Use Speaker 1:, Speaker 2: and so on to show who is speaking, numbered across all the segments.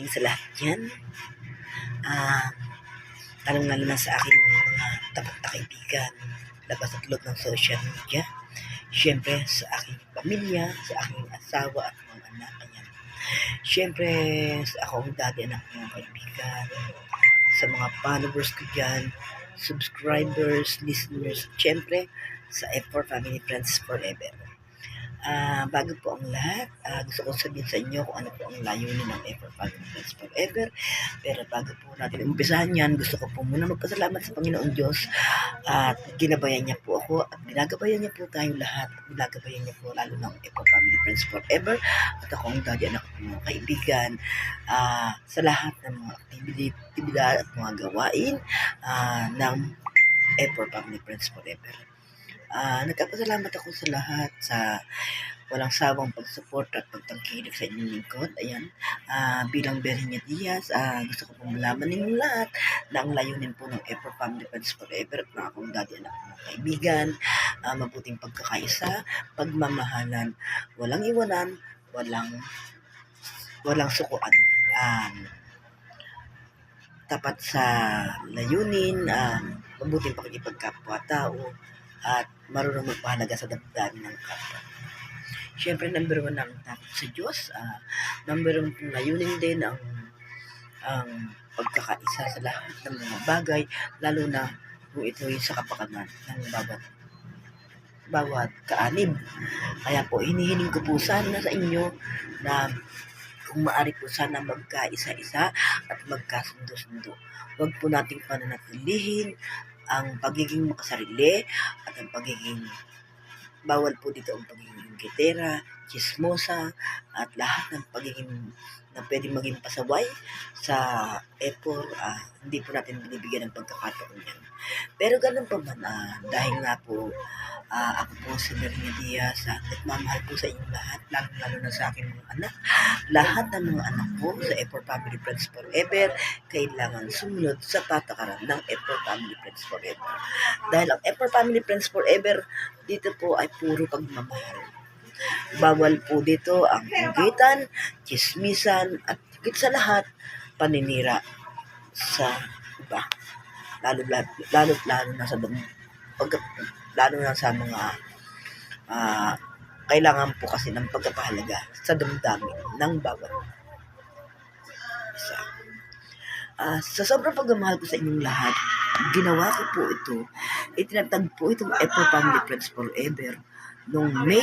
Speaker 1: Sa lahat yan, ah, lalong-lalo na sa aking mga tapat na kaibigan, labas at loob ng social media. Siyempre, sa aking pamilya, sa aking asawa at mga anak. Ayan. Siyempre, sa akong dati anak mga kaibigan, sa mga followers ko dyan, subscribers, listeners, siyempre, sa F4 Family Friends Forever. Bago po ang lahat, gusto kong sabihin sa inyo kung ano po ang layunin ng F4 Family Friends Forever. Pero bago po natin umpisahan yan, gusto ko po muna magpasalamat sa Panginoon Diyos at ginabayan niya po ako at ginagabayan niya po tayong lahat. Ginagabayan niya po lalo ng F4 Family Friends Forever at ako ang daddy anak ko mga kaibigan sa lahat ng mga aktibidad at mga gawain ng F4 Family Friends Forever. Nagpapasalamat ako sa lahat sa walang sawang pagsuporta at pagtangkilik sa inyong lingkod. Ayan, bilang Berhinia Diaz, gusto ko pong malaman ninyong lahat na ang layunin po ng F4 Family Friends Forever at mga akong daddy anak mga kaibigan, mabuting pagkakaisa, pagmamahalan, walang iwanan, walang sukuan. Tapat sa layunin, mabuting pakikipagkapwa-tao, at marunong magpahalaga sa damdamin ng kapwa. Siyempre, number 1 ang takot sa Diyos. Number 1 pong layunin din ang pagkakaisa sa lahat ng mga bagay, lalo na kung ito'y sa kapakanan ng bawat kaanib. Kaya po, hinihiling ko po sana sa inyo na kung maaari po sana magkaisa-isa at magkasundo-sundo. Huwag po nating pananatilihin ang pagiging makasarili at ang pagiging bawal po dito ang pagiging gitera, chismosa at lahat ng pagiging na pwedeng maging pasaway sa effort. Hindi po natin binibigyan ng pagkakataon yan. Pero ganun pa man, dahil nga po ako po si Berhinia Diaz at nagmamahal po sa inyong lahat, lalo na sa aking mga anak. Lahat ng mga anak ko sa F4 Family Friends Forever kailangan sumunod sa patakaran ng F4 Family Friends Forever. Dahil ang F4 Family Friends Forever dito po ay puro pagmamahal. Bawal po dito ang inggitan, chismisan at higit sa lahat paninira sa iba. Lalo na sa lalo na sa mga kailangan po kasi ng pagpapahalaga sa damdamin ng bawat isa. Sa sobrang pagmamahal ko sa inyong lahat, ginawa ko po ito, itinatag po itong F4 Family Friends Forever noong May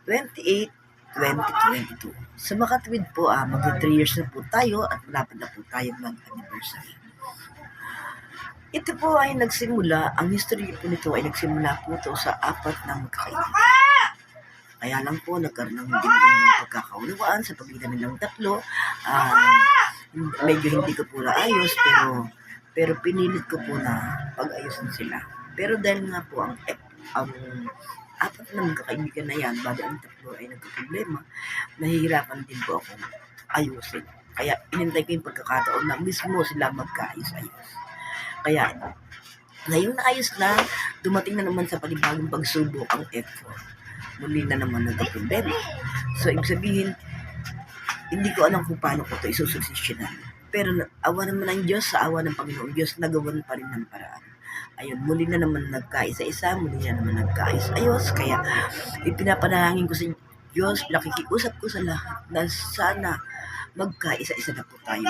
Speaker 1: 28, 2022. Sa makatwid po, mag-3 years na po tayo at malapit na po tayo mag-anniversary. Ito po ay nagsimula, ang history po nito ay nagsimula po ito sa 4 na magkakaibigan. Kaya lang po, nagkaroon ng hindi pagkakaunawaan sa pagitan nilang tatlo. Medyo hindi ko po naayos, pero pinilit ko po na pag-ayusin sila. Pero dahil nga po ang 4 na magkakaibigan na yan, bago ang tatlo ay nagkaproblema, nahihirapan din po ako ayusin. Kaya inintay ko yung pagkakataon na mismo sila magkaayos-ayos. Kaya, ngayong naayos na, dumating na naman sa panibagong pagsubok ang F4. Muli na naman nagka-problema. So, ibig sabihin, hindi ko alam kung paano ko ito isususisyonan. Pero awa naman ng Diyos, sa awa ng Panginoon Diyos, nagawan pa rin ng paraan. Ayun, muli na naman nagkaisa-isa, muli na naman nagkaayos-ayos. Kaya, ipinapanalangin ko sa Diyos, nakikiusap ko sa lahat na sana magkaisa-isa na po tayo.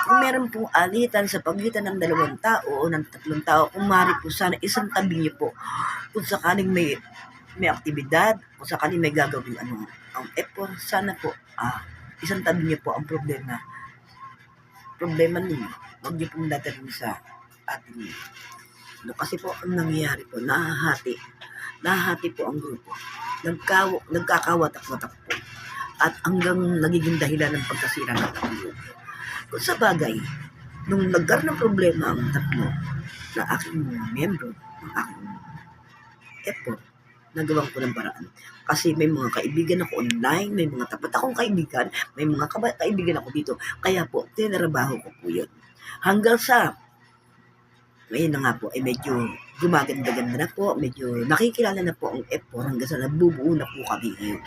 Speaker 1: Kung meron pong alitan sa pagitan ng 2 tao o ng 3 tao, kung maaari po sana isang tabi niyo po. Kung sakaling may aktibidad, kung sakaling may gagawin ang effort, sana po isang tabi niyo po ang problema ninyo. Huwag niyo pong dadalhin sa ating kasi po ang nangyayari po, nahahati po ang grupo. Nagkakawatak-watak po. At hanggang nagiging dahilan ng pagkasira ng tatlo. Kung sa bagay, nung nagkaroon ng problema ang tatlo na aking membro, ng aking effort, nagawang ko ng paraan. Kasi may mga kaibigan ako online, may mga tapat akong kaibigan, may mga kaibigan ako dito. Kaya po, tinarabaho ko po yun. Hanggang sa, ngayon na nga po, ay medyo gumaganda-ganda na po, medyo nakikilala na po ang F4 hanggang sa nabubuo na po kami ngayon.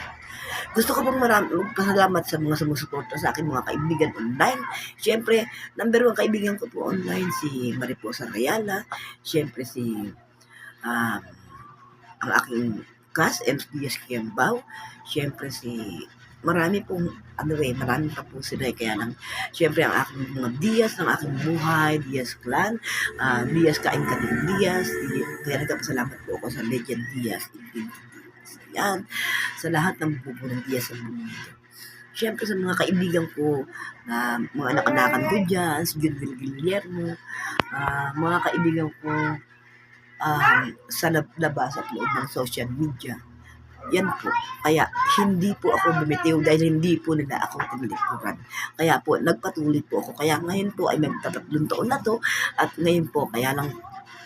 Speaker 1: Gusto ko pong magpasalamat sa mga sumusuporta sa akin mga kaibigan online. Siyempre, number 1 kaibigan ko po online, si Mariposa Rayala. Siyempre, um, ang aking MC Diaz Kiambao. Siyempre, marami pa po sila. Kaya lang, siyempre, ang aking mga Diaz, ng aking buhay, Diaz Clan, Diaz Kain Kating Diaz. Kaya nagpapasalamat po ako sa Legend Diaz. Yan, sa lahat ng bubuo ng Diaz sa mundo. Siyempre sa mga kaibigan ko na mga anak-anakan ko dyan, si Junville Guillermo, mga kaibigan ko sa labas at loob ng social media. Yan po. Kaya hindi po ako bumitiw dahil hindi po nila ako tinilikuran. Kaya po nagpatuloy po ako. Kaya ngayon po ay magtatatlong taon na to at ngayon po kaya lang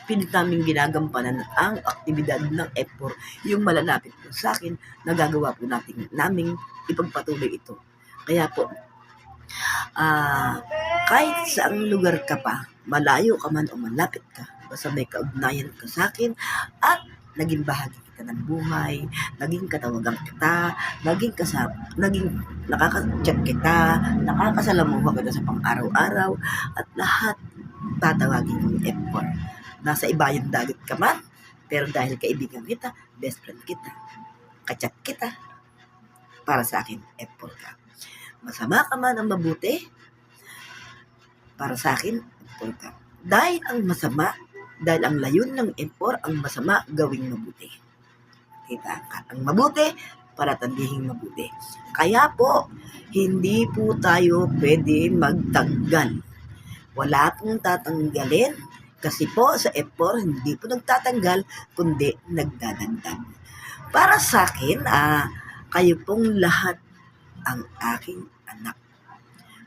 Speaker 1: pilit namin ginagampanan ang aktibidad ng F4, yung malalapit po sa akin, nagagawa po naming ipagpatuloy ito. Kaya po, kahit saang lugar ka pa, malayo ka man o malapit ka, basta may kaugnayan ka sa akin, at naging bahagi kita ng buhay, naging katawagan kita, naging nakaka-chat kita, nakakasalamuha kita sa pang-araw-araw, at lahat tatawagin ng F4. Nasa ibayong dagat ka man, pero dahil kaibigan kita, best friend kita, kachat kita, para sa akin, F4 ka. Masama ka man ang mabuti, para sa akin, F4 ka. Dahil ang layon ng F4, ang masama gawing mabuti. Kita ka, ang mabuti, para tandihing mabuti. Kaya po, hindi po tayo pwede magtanggal. Wala pong tatanggalin. Kasi po sa F4, hindi po nagtatanggal, kundi nagdadagdag. Para sa akin, kayo pong lahat ang aking anak.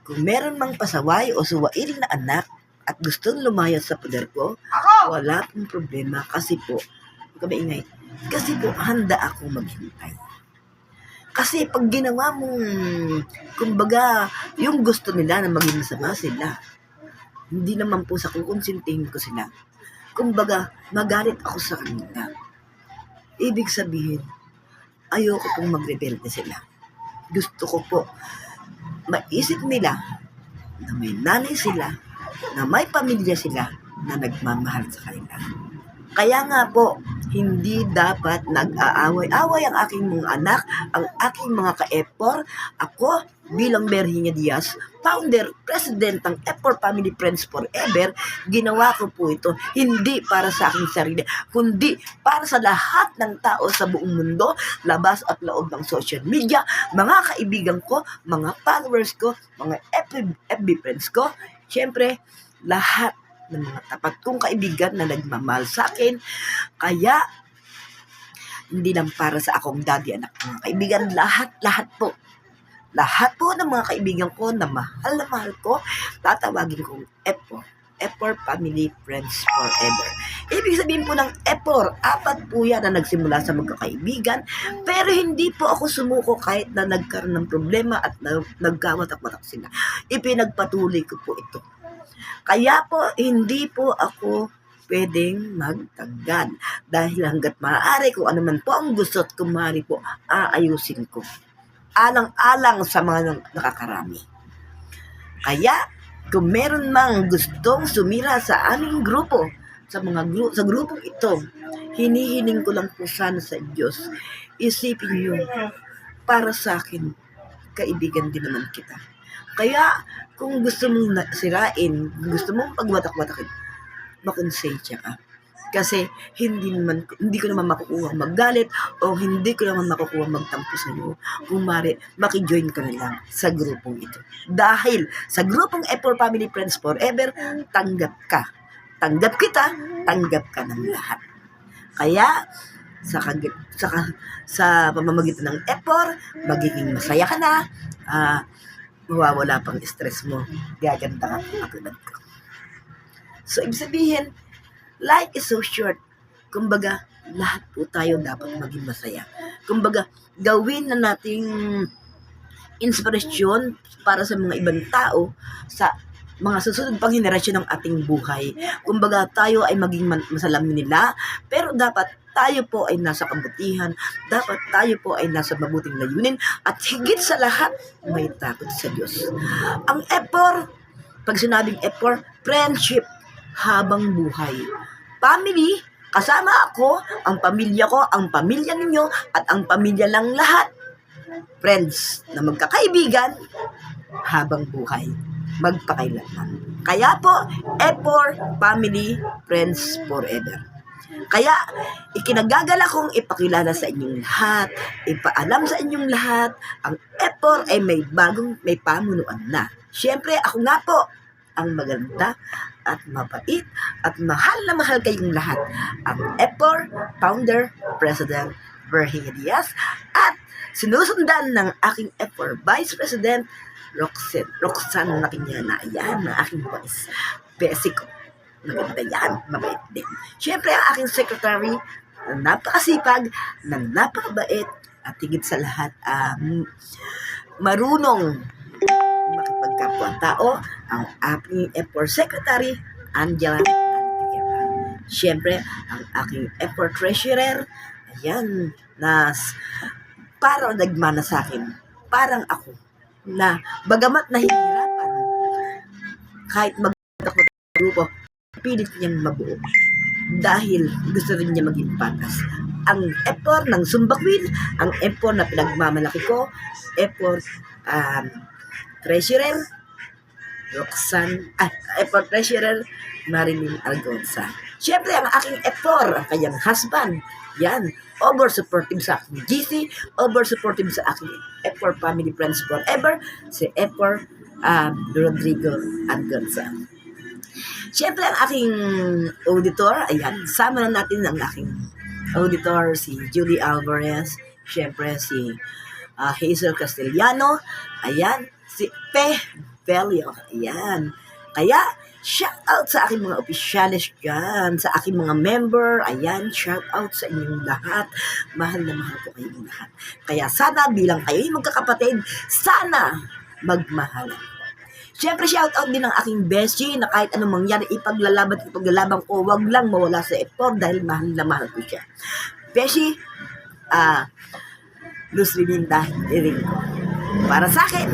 Speaker 1: Kung meron mang pasaway o suwail na anak at gustong lumayas sa poder ko, wala pong problema kasi po, ingay, kasi po handa akong maghintay. Kasi pag ginawa mong, kumbaga, yung gusto nila na maging masama sila, hindi naman po sa kukonsintihin ko sila. Kumbaga, magalit ako sa kanila. Ibig sabihin, ayoko pong magrebelde sila. Gusto ko po, maisip nila na may nanay sila, na may pamilya sila, na nagmamahal sa kanila. Kaya nga po, hindi dapat nag-aaway-away ang aking mga anak, ang aking mga ka-F4. Ako, bilang Virginia Diaz, founder, president ng F4 Family Friends Forever, ginawa ko po ito hindi para sa aking sarili, kundi para sa lahat ng tao sa buong mundo, labas at loob ng social media, mga kaibigan ko, mga followers ko, mga FB friends ko, syempre, lahat ng mga tapat kong kaibigan na nagmamahal sa akin. Kaya, hindi lang para sa akong daddy anak mga kaibigan, lahat po ng mga kaibigan ko na mahal ko, tatawagin kong F4 Family Friends Forever. Ibig sabihin po ng F4, 4 po yan na nagsimula sa magkakaibigan, pero hindi po ako sumuko kahit na nagkaroon ng problema at nagkawatak-watak sila. Ipinagpatuloy ko po ito. Kaya po, hindi po ako pwedeng magtanggal. Dahil hanggat maaari, kung ano man po ang gusto at kumari po, aayusin ko. Alang-alang sa mga nakakarami. Kaya, kung meron mang gustong sumira sa aming grupo, sa grupong ito, hinihiling ko lang po sana sa Diyos, isipin nyo, para sa akin, kaibigan din naman kita. Kaya, kung gusto mong sirain, gusto mong pagwatak-watakin, makonsensya ka. Kasi hindi ko naman makukuha magalit o hindi ko naman makukuha magtampo sa iyo. Kung mari, makijoin ka na lang sa grupong ito. Dahil sa grupong F4 Family Friends Forever, tanggap ka. Tanggap kita, tanggap ka ng lahat. Kaya, sa pamamagitan ng F4, magiging masaya ka na, mawawala pang stress mo, gaganda ka katulad ko. So, ibig sabihin, life is so short. Kumbaga, lahat po tayo dapat maging masaya. Kumbaga, gawin na nating inspirasyon para sa mga ibang tao sa mga susunod pang henerasyon ng ating buhay. Kumbaga tayo ay maging masalamin nila, pero dapat tayo po ay nasa kabutihan, dapat tayo po ay nasa mabuting layunin, at higit sa lahat, may takot sa Diyos. Ang effort, pag sinabing effort, friendship habang buhay. Family, kasama ako, ang pamilya ko, ang pamilya ninyo, at ang pamilya lang lahat. Friends na magkakaibigan habang buhay, magpakailanman. Kaya po, effort, family, friends forever. Kaya, ikinagagala kong ipakilala sa inyong lahat, ipaalam sa inyong lahat, ang effort ay may pamunuan na. Siyempre, ako nga po, ang maganda at mabait at mahal na mahal kayong lahat. Ang effort, founder, President Virginia Diaz, at sinusundan ng aking effort, Vice President Roxanne Makinyana. Ayan, ang aking voice. Basic ko. Maganda yan, mabait din. Siyempre, ang aking secretary, na napakasipag, na napakabait, at higit sa lahat, marunong makipagkapwa-tao, ang aking effort secretary, Angela Antiquera. Siyempre, ang aking effort treasurer, ayan, na parang nagmana sa akin, parang ako, na bagamat nahihirapan, kahit mag-takot grupo, pilit niyang mabuo dahil gusto rin niya maging patas. Ang effort ng Zumba Queen, ang effort na pinagmamalaki ko, effort treasurer Roxanne, effort treasurer Marilyn Algonza. Siyempre, ang aking effort, ang kanyang husband, yan, over supportive sa aking GC, over supportive sa aking effort family friends forever, si effort Rodrigo Algonza. Siyempre, ang aking auditor, ayan, sama na natin ang aking auditor, si Julie Alvarez, siyempre si Hazel Castellano, ayan, si Pe Velio, ayan. Kaya, shout out sa aking mga opisyalis dyan, sa aking mga member, ayan, shout out sa inyong lahat. Mahal na mahal ko kayong lahat. Kaya sana bilang kayo yung magkakapatid, sana magmahalan. Siyempre, shout out din ng aking bestie na kahit anong mangyari, ipaglalaban ko, wag lang mawala sa effort dahil mahal na mahal ko siya. Bestie, Luz Lilinda Iringo. Para sa akin,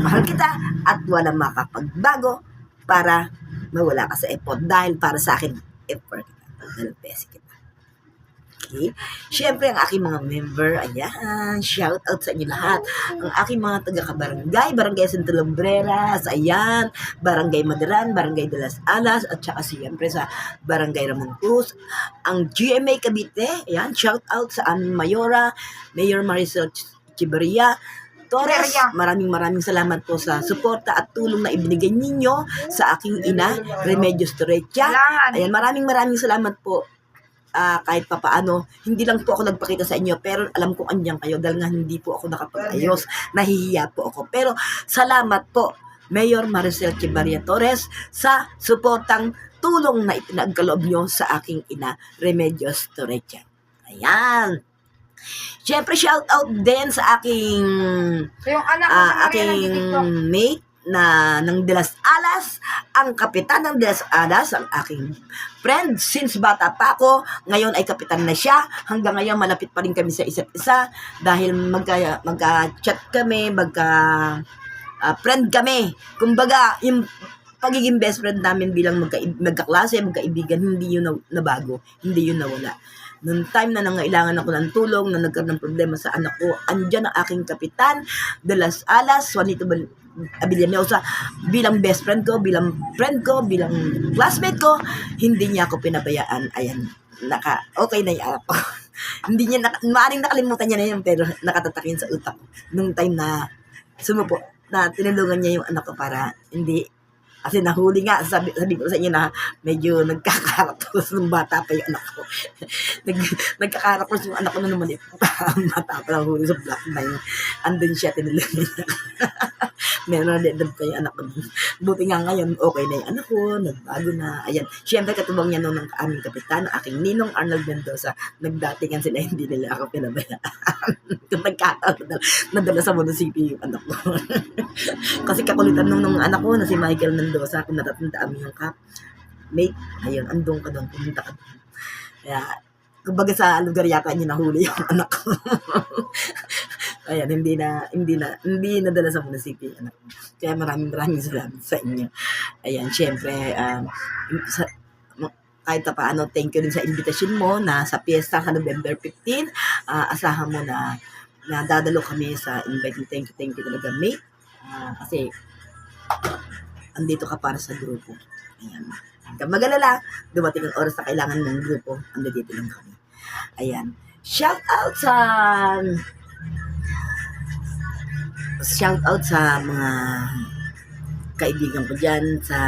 Speaker 1: mahal kita at walang makapagbago para mawala ka sa effort dahil para sa akin, effort kita. Dahil bestie kita. Okay? Siyempre, ang aking mga member, ayan, shout out sa inyo lahat. Ang aking mga taga-kabarangay, Barangay Santa Lumbreras, ayan, Barangay Madaran, Barangay de las Alas, at saka siyempre sa Barangay Ramon Cruz. Ang GMA Cavite, ayan, shout out sa aming Mayora, Mayor Maricel Echeverria Torres. Maraming salamat po sa suporta at tulong na ibinigay ninyo sa aking ina, Remedios Torrecha. Ayan, maraming salamat po. Kahit papaano, hindi lang po ako nagpakita sa inyo, pero alam ko andyan kayo dahil nga hindi po ako nakapag-ayos, nahihiya po ako. Pero salamat po, Mayor Maricel Echeverria Torres, sa suportang tulong na ipinagkaloob nyo sa aking ina, Remedios Torrecha. Ayan. Siyempre, shout out din sa aking mate na ng De Las Alas, ang kapitan ng De Las Alas, ang aking friend since bata pa ako, ngayon ay kapitan na siya. Hanggang ngayon malapit pa rin kami sa isa't isa dahil magka-chat kami, friend kami. Kumbaga, yung pagiging best friend namin bilang magkaklase, magkaibigan, hindi yun nabago, hindi yun nawala. Noong time na nangailangan ako ng tulong, na nagkaroon ng problema sa anak ko, andyan ang aking kapitan, De Las Alas, Juanito Abellanosa, bilang best friend ko, bilang friend ko, bilang classmate ko, hindi niya ako pinabayaan. Ayan, okay na yung ako. Hindi niya, maaaring nakalimutan niya na yun, pero nakatatakin sa utak ko. Nung time na sumupo, na tinulungan niya yung anak ko para hindi. Kasi nahuli nga, sabi ko sa inyo na medyo nagkakaratos ng bata pa yung anak ko. Nagkakaratos yung anak ko na naman bata pa nahuli sa black na yun. Andun siya, tinulungan niya. Meron na din pa yung anak ko. Buti nga ngayon, okay na yung anak ko, nagbago na. Ayan, siyempre katubang niya noon ng aming kapitan, aking ninong Arnold Mendoza, nagdatingan sila, hindi nila ako pinabayaan. Kung nagkataon, nadala sa munisipyo yung anak ko. Kasi kakulitan nung anak ko na si Michael Mendoza, kung natatandaan mo yung mate, ayun, andun ka doon, pumunta ka doon. Kaya, kumbaga sa lugar yata niyo nahuli yung anak ko. Ayan, hindi nadala sa munisipyo yung anak ko. Kaya maraming salamat sa inyo. Ayan, syempre, sa, kahit pa paano, thank you din sa invitation mo na sa piyesta sa November 15, asahan mo na dadalo kami sa inviting. Thank you talaga, mate. Kasi, andito ka para sa grupo. Ayan. Huwag kang mag-alala, dumating ang oras na kailangan ng grupo, andito lang kami. Ayan. Shout out sa mga kaibigan ko dyan sa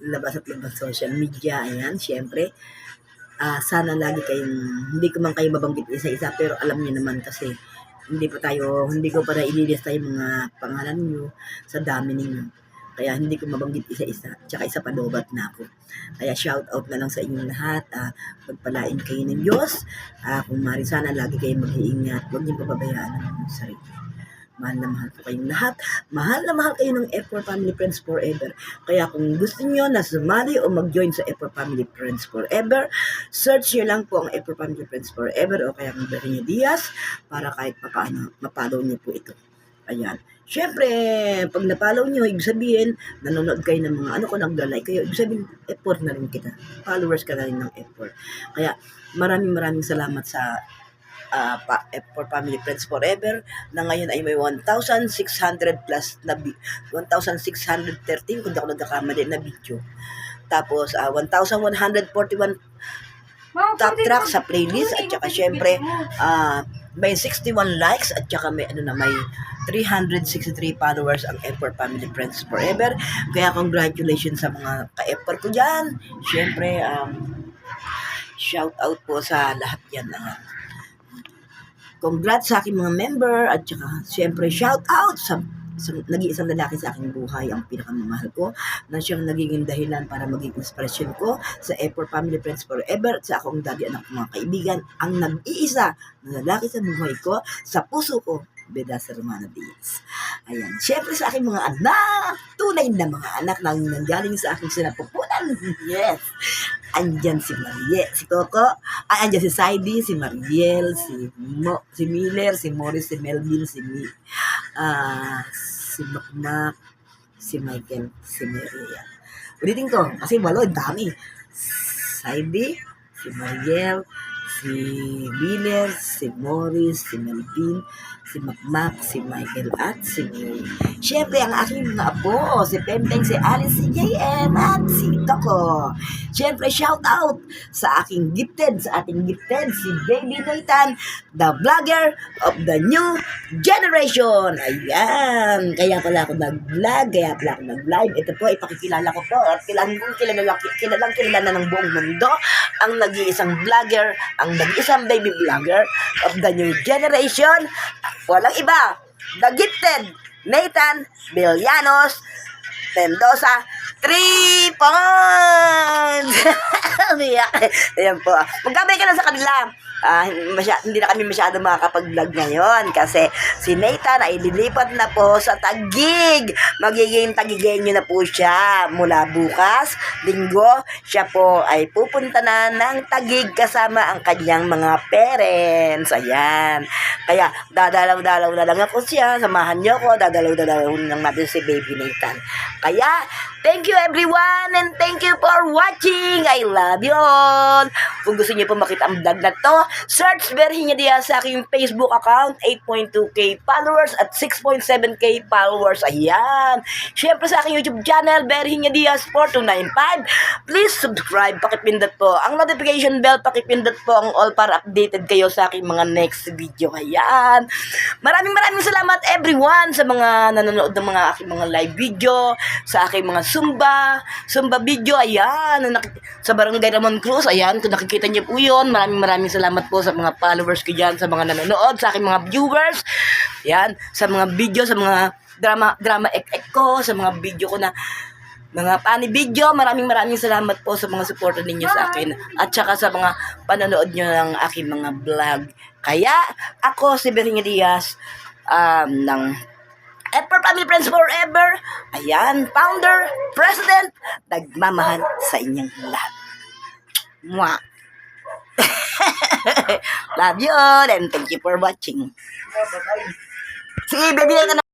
Speaker 1: labas at labas social media. Ayan, syempre. Sana lagi kayong, hindi ko man kayo mabanggit isa-isa, pero alam niyo naman kasi, hindi ko pa na ililista yung mga pangalan niyo sa dami ninyo. Kaya hindi ko mabanggit isa-isa, tsaka isa pa lobat na ako. Kaya shout out na lang sa inyong lahat. Pagpalain kayo ng Diyos. Kung maaari sana, lagi kayong mag-iingat. Huwag niyong pababayaan ang sarili. Mahal na mahal po kayong lahat. Mahal na mahal kayo ng F4 Family Friends Forever. Kaya kung gusto niyo na sumali o mag-join sa F4 Family Friends Forever, search niyo lang po ang F4 Family Friends Forever o kaya ang Bernie Diaz para kahit paano mapalaw niyo po ito. Ayan. Siyempre, pag napalaw nyo, ibig sabihin, nanonood kayo ng mga nagla-like kayo, ibig sabihin, F4 na rin kita. Followers ka na rin ng F4. Kaya, maraming salamat sa F4 Family Friends Forever na ngayon ay may 1,600 plus na 1,613 kung di ako nagkakamali na video. Tapos, 1,141 top track sa playlist at saka syempre may 61 likes at saka may may 363 followers ang F4 Family Friends Forever. Kaya congratulations sa mga ka-F4 ko dyan. Syempre shout out po sa lahat yan. Congrats sa aking mga member at saka syempre shout out sa nag-iisang lalaki sa aking buhay, ang pinakamamahal ko, na siyang nagiging dahilan para maging inspiration ko sa F4 Family Friends Forever at sa akong daddy anak mga kaibigan, ang nag-iisa na lalaki sa buhay ko, sa puso ko, Beda sa Romana Diaz. Ayan. Siyempre sa aking mga anak, tunay na mga anak na nanggaling sa aking sinapupunan. Yes. Andyan si Marie, si Coco, andyan si Saidi, si Mariel, si Miller, si Morris, si Melvin, si Maknak, si Michael, si Maria. Ulitin ko, kasi walo, dami. Saidi, si Mariel, si Miller, si Morris, si Melvin, si Makmak, si Michael, at si Mary. Siyempre, ang aking mga apo, si Pempeng, si Alice, si JM, at si Coco. Siyempre, shout out sa ating gifted, si Baby Nathan, the vlogger of the new generation. Ayan. Kaya pala ako nag-vlog, nag-live. Ito po, ipakikilala ko po. At kilala ng buong mundo ang nag-iisang vlogger, ang nag-iisang baby vlogger of the new generation. Walang iba, the gifted Nathan Villanos Mendoza, 3 points! Ayan po. Magkabay ka na sa kanila. Hindi na kami masyado makakapag-vlog ngayon kasi si Nathan ay lilipat na po sa Taguig. Magiging Taguigenyo na po siya mula bukas, Linggo. Siya po ay pupunta na ng Taguig kasama ang kanyang mga parents. Ayan. Kaya dadalaw-dalaw na lang ako siya. Samahan niyo ko. Dadalaw-dalaw lang natin si Baby Nathan. Kaya thank you everyone and thank you for watching. I love you all. Kung gusto niyo po makita ang vlog na to, search Berhinya Diaz sa aking Facebook account, 8.2k followers at 6.7k followers. Ayan. Siyempre sa aking YouTube channel, Berhinya Diaz 4295. Please subscribe, pakipindot po ang notification bell, pakipindot po ang all para updated kayo sa aking mga next video. Ayan. Maraming salamat everyone sa mga nanonood ng mga aking mga live video, sa aking mga Zumba video. Ayan. Sa Barangay Ramon Cruz. Ayan. Kung nakikita niyo po yun, maraming salamat po sa mga followers ko dyan, sa mga nanonood, sa aking mga viewers. Yan, sa mga video, sa mga drama ko, sa mga video ko na mga funny video. Maraming salamat po sa mga suporta ninyo sa akin at saka sa mga panonood nyo ng aking mga vlog. Kaya, ako si Berhinya Diaz ng At for family friends forever, ayan, founder, president, nagmamahal sa inyong lahat. Mwah! Love you all and thank you for watching. Sige, baby, ka na.